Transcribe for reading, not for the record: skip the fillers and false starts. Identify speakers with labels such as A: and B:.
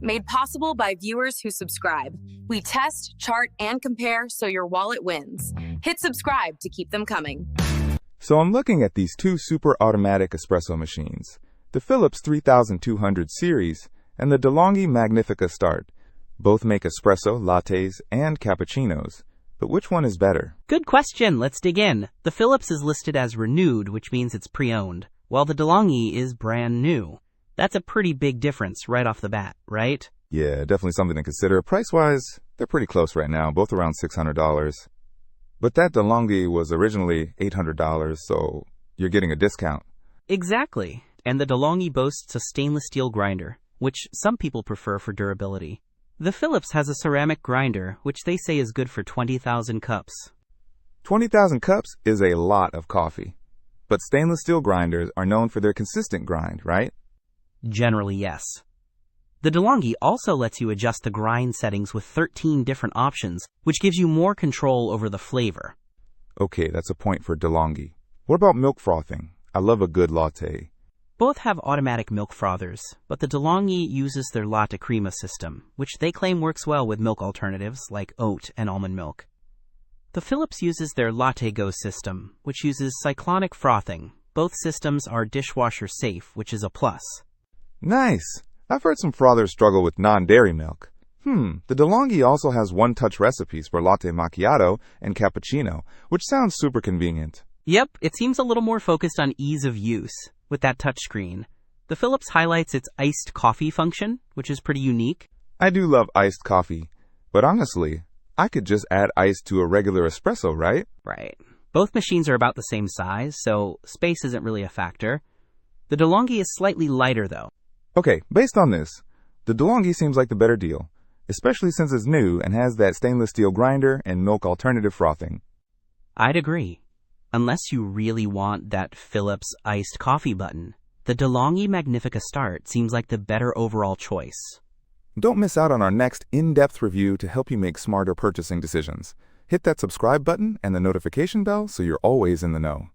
A: Made possible by viewers who subscribe. We test, chart, and compare so your wallet wins. Hit subscribe to keep them coming.
B: So I'm looking at these two super-automatic espresso machines, the Philips 3200 series and the De'Longhi Magnifica Start. Both make espresso, lattes, and cappuccinos. But which one is better?
C: Good question. Let's dig in. The Philips is listed as renewed, which means it's pre-owned, while the De'Longhi is brand new. That's a pretty big difference right off the bat, right?
B: Yeah, definitely something to consider. Price-wise, they're pretty close right now, both around $600. But that De'Longhi was originally $800, so you're getting a discount.
C: Exactly. And the De'Longhi boasts a stainless steel grinder, which some people prefer for durability. The Philips has a ceramic grinder, which they say is good for 20,000 cups.
B: 20,000 cups is a lot of coffee. But stainless steel grinders are known for their consistent grind, right?
C: Generally, yes. The De'Longhi also lets you adjust the grind settings with 13 different options, which gives you more control over the flavor.
B: Okay, that's a point for De'Longhi. What about milk frothing? I love a good latte.
C: Both have automatic milk frothers, but the De'Longhi uses their Latte Crema system, which they claim works well with milk alternatives like oat and almond milk. The Philips uses their LatteGo system, which uses cyclonic frothing. Both systems are dishwasher safe, which is a plus.
B: Nice! I've heard some frothers struggle with non-dairy milk. The De'Longhi also has one-touch recipes for latte macchiato and cappuccino, which sounds super convenient.
C: Yep, it seems a little more focused on ease of use with that touchscreen. The Philips highlights its iced coffee function, which is pretty unique.
B: I do love iced coffee, but honestly, I could just add ice to a regular espresso, right?
C: Right. Both machines are about the same size, so space isn't really a factor. The De'Longhi is slightly lighter, though.
B: Okay, based on this, the De'Longhi seems like the better deal, especially since it's new and has that stainless steel grinder and milk alternative frothing.
C: I'd agree. Unless you really want that Philips iced coffee button, the De'Longhi Magnifica Start seems like the better overall choice.
B: Don't miss out on our next in-depth review to help you make smarter purchasing decisions. Hit that subscribe button and the notification bell so you're always in the know.